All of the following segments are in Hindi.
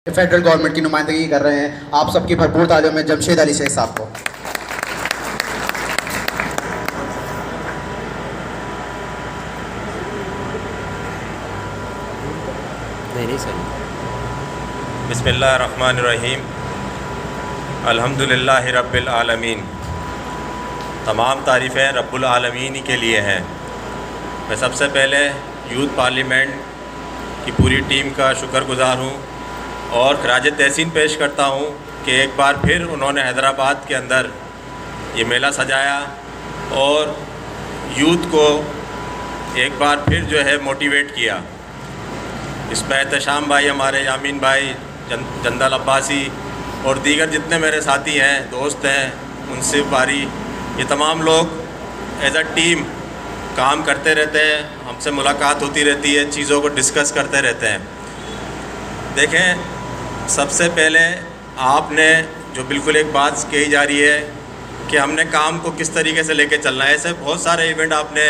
फेडरल गवर्नमेंट की नुमाइंदगी कर रहे हैं। आप सबकी भरपूर तालियों में जमशेद अली शेख साहब को। नहीं सर। बिस्मिल्लाहिर्रहमानिर्रहीम। अल्हम्दुलिल्लाहि रब्बिल आलमीन। तमाम तारीफ़ें रब्बुल आलमीन ही के लिए हैं। मैं सबसे पहले यूथ पार्लियामेंट की पूरी टीम का शुक्रगुज़ार हूँ और खराज तहसीन पेश करता हूँ कि एक बार फिर उन्होंने हैदराबाद के अंदर ये मेला सजाया और यूथ को एक बार फिर जो है मोटिवेट किया। इसमें एहतशाम भाई, हमारे यामीन भाई, जंदल अब्बासी और दीगर जितने मेरे साथी हैं, दोस्त हैं, मुनसिफ बारी, ये तमाम लोग एज अ टीम काम करते रहते हैं। हमसे मुलाकात होती रहती है, चीज़ों को डिस्कस करते रहते हैं। देखें, सबसे पहले आपने जो बिल्कुल एक बात कही जा रही है कि हमने काम को किस तरीके से लेके चलना है। ऐसे बहुत सारे इवेंट आपने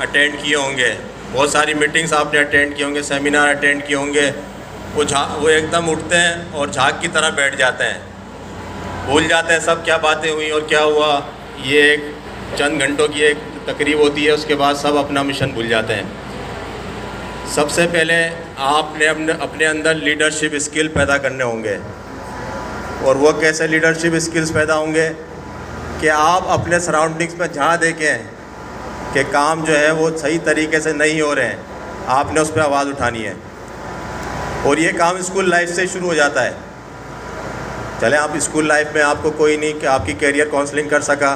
अटेंड किए होंगे, बहुत सारी मीटिंग्स आपने अटेंड किए होंगे, सेमिनार अटेंड किए होंगे। वो एकदम उठते हैं और झाग की तरह बैठ जाते हैं, भूल जाते हैं सब क्या बातें हुई और क्या हुआ। ये एक चंद घंटों की एक तकरीब होती है, उसके बाद सब अपना मिशन भूल जाते हैं। सबसे पहले आपने अपने अंदर लीडरशिप स्किल पैदा करने होंगे। और वो कैसे लीडरशिप स्किल्स पैदा होंगे कि आप अपने सराउंडिंग्स में जहाँ देखें कि काम जो है वो सही तरीके से नहीं हो रहे हैं, आपने उस पर आवाज़ उठानी है। और ये काम स्कूल लाइफ से शुरू हो जाता है। चलें, आप स्कूल लाइफ में आपको कोई नहीं कि आपकी कैरियर काउंसलिंग कर सका,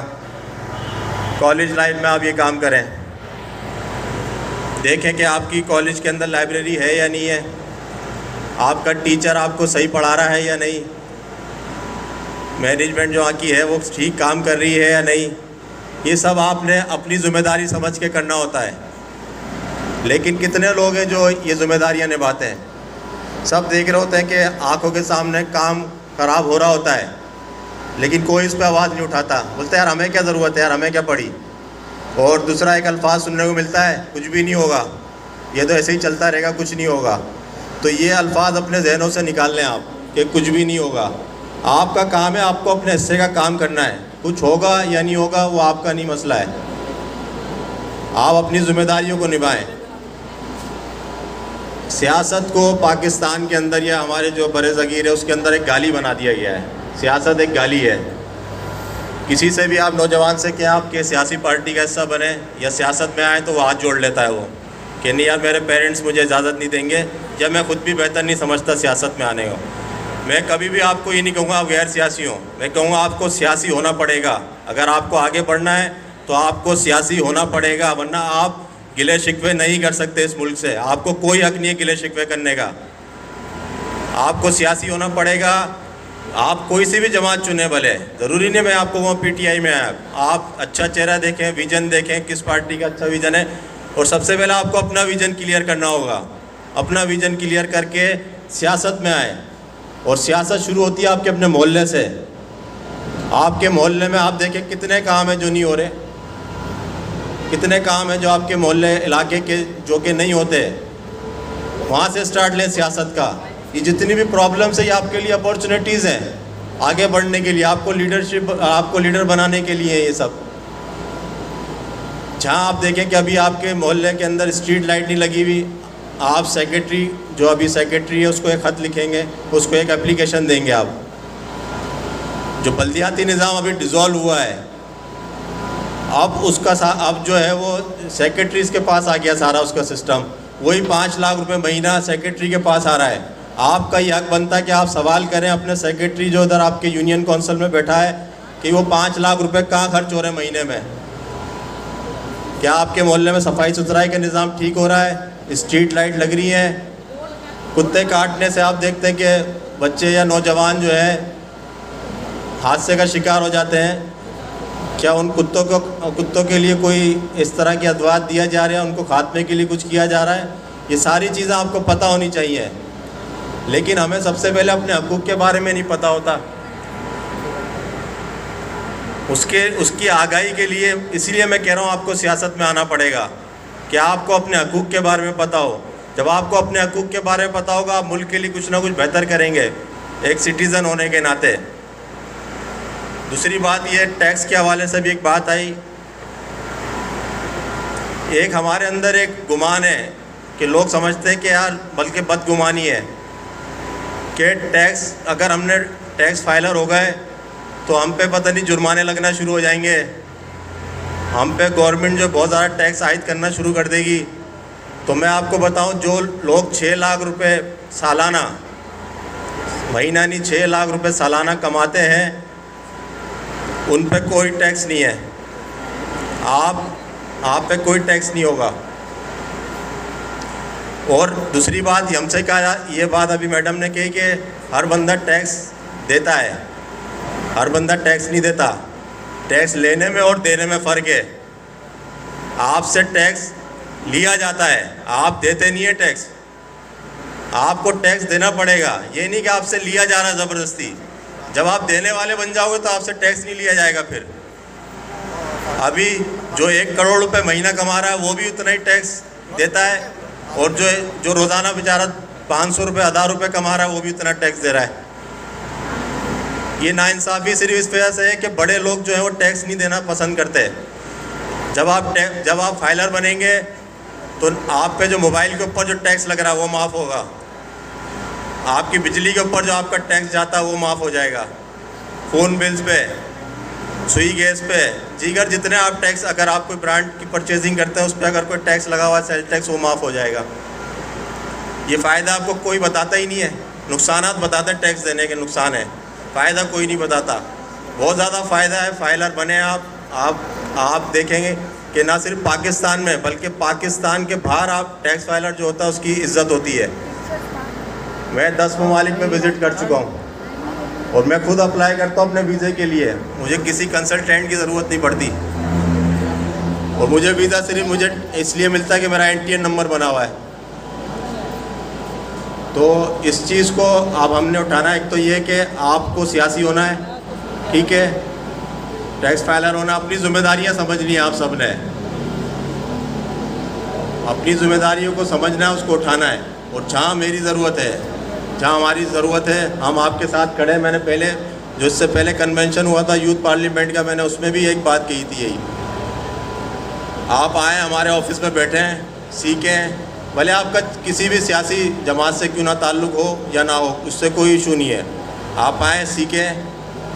कॉलेज लाइफ में आप ये काम करें। देखें कि आपकी कॉलेज के अंदर लाइब्रेरी है या नहीं है, आपका टीचर आपको सही पढ़ा रहा है या नहीं, मैनेजमेंट जो आकी है वो ठीक काम कर रही है या नहीं। ये सब आपने अपनी ज़िम्मेदारी समझ के करना होता है। लेकिन कितने लोग हैं जो ये ज़िम्मेदारियां निभाते हैं? सब देख रहे होते हैं कि आंखों के सामने काम ख़राब हो रहा होता है, लेकिन कोई इस पर आवाज़ नहीं उठाता। बोलते यार हमें क्या ज़रूरत है, यार हमें क्या पड़ी। और दूसरा एक अल्फाज सुनने को मिलता है, कुछ भी नहीं होगा, ये तो ऐसे ही चलता रहेगा, कुछ नहीं होगा। तो ये अल्फाज अपने जहनों से निकाल लें आप कि कुछ भी नहीं होगा। आपका काम है, आपको अपने हिस्से का काम करना है। कुछ होगा या नहीं होगा वो आपका नहीं मसला है, आप अपनी जिम्मेदारियों को निभाएं। सियासत को पाकिस्तान के अंदर या हमारे जो बरे-ज़गीर है उसके अंदर एक गाली बना दिया गया है। सियासत एक गाली है। किसी से भी आप नौजवान से कि आप के सियासी पार्टी का हिस्सा बने या सियासत में आए तो वो हाथ जोड़ लेता है वो कि नहीं यार मेरे पेरेंट्स मुझे इजाज़त नहीं देंगे, या मैं ख़ुद भी बेहतर नहीं समझता सियासत में आने को। मैं कभी भी आपको ये नहीं कहूँगा आप गैर सियासी हो, मैं कहूँगा आपको सियासी होना पड़ेगा। अगर आपको आगे बढ़ना है तो आपको सियासी होना पड़ेगा, वरना आप गिले शिकवे नहीं कर सकते इस मुल्क से। आपको कोई हक नहीं है गिले शिकवे करने का। आपको सियासी होना पड़ेगा। आप कोई सी भी जमात चुने, भले ज़रूरी नहीं मैं आपको वो PTI में आया। आप अच्छा चेहरा देखें, विज़न देखें, किस पार्टी का अच्छा विज़न है। और सबसे पहले आपको अपना विज़न क्लियर करना होगा। अपना विज़न क्लियर करके सियासत में आए। और सियासत शुरू होती है आपके अपने मोहल्ले से। आपके मोहल्ले में आप देखें कितने काम हैं जो नहीं हो रहे, कितने काम हैं जो आपके मोहल्ले इलाके के जो कि नहीं होते। वहाँ से स्टार्ट लें सियासत का। ये जितनी भी प्रॉब्लम्स है ये आपके लिए अपॉर्चुनिटीज़ हैं आगे बढ़ने के लिए, आपको लीडर बनाने के लिए। ये सब जहाँ आप देखें कि अभी आपके मोहल्ले के अंदर स्ट्रीट लाइट नहीं लगी हुई, आप सेक्रेटरी जो अभी सेक्रेटरी है उसको एक ख़त लिखेंगे, उसको एक एप्लीकेशन देंगे। आप जो बल्दियाती निज़ाम अभी डिज़ोल्व हुआ है, अब उसका अब जो है वो सेक्रेटरीज़ के पास आ गया सारा उसका सिस्टम। वही 5 लाख रुपए महीना सेक्रेटरी के पास आ रहा है। आपका ये हक बनता है कि आप सवाल करें अपने सेक्रेटरी जो इधर आपके यूनियन काउंसिल में बैठा है कि वो 5 लाख रुपए कहाँ खर्च हो रहे हैं महीने में। क्या आपके मोहल्ले में सफाई सुथराई का निज़ाम ठीक हो रहा है, स्ट्रीट लाइट लग रही है। कुत्ते काटने से आप देखते हैं कि बच्चे या नौजवान जो है हादसे का शिकार हो जाते हैं। क्या उन कुत्तों के लिए कोई इस तरह की अदवात दिया जा रहा है, उनको खात्मे के लिए कुछ किया जा रहा है? ये सारी चीज़ें आपको पता होनी चाहिए। लेकिन हमें सबसे पहले अपने हकूक़ के बारे में नहीं पता होता। उसकी आगाही के लिए, इसलिए मैं कह रहा हूँ आपको सियासत में आना पड़ेगा कि आपको अपने हकूक़ के बारे में पता हो। जब आपको अपने हकूक़ के बारे में पता होगा, आप मुल्क के लिए कुछ ना कुछ बेहतर करेंगे एक सिटीज़न होने के नाते। दूसरी बात ये, टैक्स के हवाले से भी एक बात आई। एक हमारे अंदर एक गुमान है कि लोग समझते हैं कि यार, बल्कि बदगुमानी है कि टैक्स, अगर हमने टैक्स फाइलर हो गए तो हम पे पता नहीं जुर्माने लगना शुरू हो जाएंगे, हम पे गवर्नमेंट जो बहुत ज़्यादा टैक्स आयद करना शुरू कर देगी। तो मैं आपको बताऊं, जो लोग 6 लाख रुपए सालाना, महीना नहीं 6 लाख रुपए सालाना कमाते हैं, उन पे कोई टैक्स नहीं है। आप पे कोई टैक्स नहीं होगा। और दूसरी बात, हमसे कहा, ये बात अभी मैडम ने कही कि हर बंदा टैक्स देता है, हर बंदा टैक्स नहीं देता। टैक्स लेने में और देने में फ़र्क है। आपसे टैक्स लिया जाता है, आप देते नहीं है टैक्स। आपको टैक्स देना पड़ेगा, ये नहीं कि आपसे लिया जा रहा ज़बरदस्ती। जब आप देने वाले बन जाओगे तो आपसे टैक्स नहीं लिया जाएगा। फिर अभी जो 1 करोड़ रुपए महीना कमा रहा है वो भी उतना ही टैक्स देता है, और जो रोज़ाना बेचारा 500 रुपये 1000 रुपये कमा रहा है वो भी उतना टैक्स दे रहा है। ये नाइंसाफ़ी सिर्फ इस वजह से है कि बड़े लोग जो हैं वो टैक्स नहीं देना पसंद करते। जब आप फाइलर बनेंगे तो आप पे जो मोबाइल के ऊपर जो टैक्स लग रहा है वो माफ़ होगा, आपकी बिजली के ऊपर जो आपका टैक्स जाता है वो माफ़ हो जाएगा, फ़ोन बिल्स पे, सुई गैस पे, जीगर जितने आप टैक्स, अगर आप कोई ब्रांड की परचेजिंग करते हैं उस पर अगर कोई टैक्स लगा हुआ है, सेल टैक्स, वो माफ़ हो जाएगा। ये फ़ायदा आपको कोई बताता ही नहीं है, नुकसानात बताते हैं टैक्स देने के, नुकसान है, फ़ायदा कोई नहीं बताता। बहुत ज़्यादा फ़ायदा है, फाइलर बने आप देखेंगे कि ना सिर्फ पाकिस्तान में बल्कि पाकिस्तान के बाहर आप टैक्स फाइलर जो होता है उसकी इज़्ज़त होती है। मैं 10 ममालिक में विज़िट कर चुका हूँ और मैं खुद अप्लाई करता हूँ अपने वीज़े के लिए, मुझे किसी कंसल्टेंट की ज़रूरत नहीं पड़ती। और मुझे वीज़ा सिर्फ मुझे इसलिए मिलता है कि मेरा NTN नंबर बना हुआ है। तो इस चीज़ को अब हमने उठाना है। एक तो ये कि आपको सियासी होना है, ठीक है, टैक्स फाइलर होना, अपनी ज़िम्मेदारियाँ समझनी है। आप सब ने अपनी ज़िम्मेदारियों को समझना है, उसको उठाना है। और जहाँ मेरी ज़रूरत है, जहाँ हमारी ज़रूरत है, हम आपके साथ खड़े। मैंने पहले जो इससे पहले कन्वेंशन हुआ था यूथ पार्लियामेंट का, मैंने उसमें भी एक बात कही थी, यही, आप आएँ हमारे ऑफिस में बैठें, सीखें, भले आपका किसी भी सियासी जमात से क्यों ना ताल्लुक़ हो या ना हो, उससे कोई इशू नहीं है। आप आएँ, सीखें,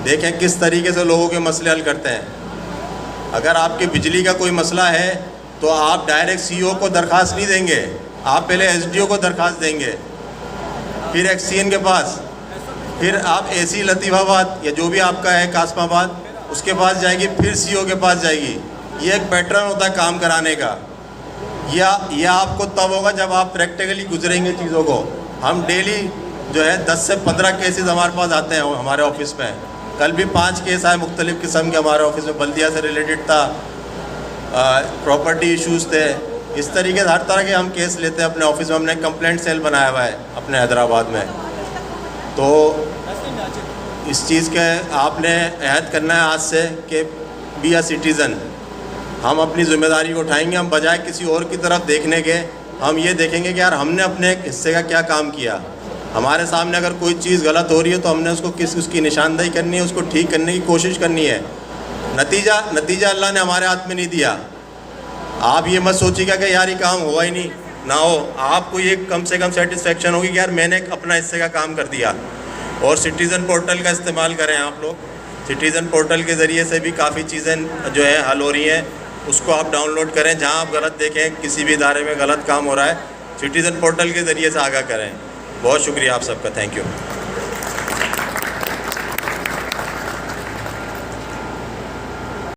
देखें किस तरीके से लोगों के मसले हल करते हैं। अगर आपके बिजली का कोई मसला है तो आप डायरेक्ट CEO को दरख्वास्त नहीं देंगे, आप पहले SDO को दरख्वास्त देंगे, फिर एक्सीएन के पास, फिर आप AC लतीफ़ाबाद या जो भी आपका है कासमाबाद, उसके पास जाएगी, फिर CO के पास जाएगी। ये एक पैटर्न होता है काम कराने का। यह आपको तब होगा जब आप प्रैक्टिकली गुजरेंगे चीज़ों को। हम डेली जो है 10 से 15 केसेस हमारे पास आते हैं हमारे ऑफिस में। कल भी 5 केस आए मुख्तलिफ़ किस्म के हमारे ऑफिस में, बल्दिया से रिलेटेड था, प्रॉपर्टी इश्यूज़ थे, इस तरीके से हर तरह के हम केस लेते हैं अपने ऑफिस में। हमने कंप्लेंट सेल बनाया हुआ है अपने हैदराबाद में। तो इस चीज़ के आपने अहद करना है आज से कि बी अ सिटीज़न। हम अपनी ज़िम्मेदारी को उठाएंगे, हम बजाय किसी और की तरफ देखने के, हम ये देखेंगे कि यार हमने अपने हिस्से का क्या काम किया। हमारे सामने अगर कोई चीज़ गलत हो रही है तो हमने उसकी निशानदेही करनी है, उसको ठीक करने की कोशिश करनी है। नतीजा अल्लाह ने हमारे हाथ में नहीं दिया। आप ये मत सोचिएगा कि यार ये काम हुआ ही नहीं, ना हो। आपको ये कम से कम सेटिस्फेक्शन होगी कि यार मैंने अपना हिस्से का काम कर दिया। और सिटीज़न पोर्टल का इस्तेमाल करें आप लोग। सिटीज़न पोर्टल के ज़रिए से भी काफ़ी चीज़ें जो है हल हो रही हैं, उसको आप डाउनलोड करें। जहाँ आप गलत देखें, किसी भी इदारे में गलत काम हो रहा है, सिटीज़न पोर्टल के ज़रिए से आगाह करें। बहुत शुक्रिया आप सबका, थैंक यू।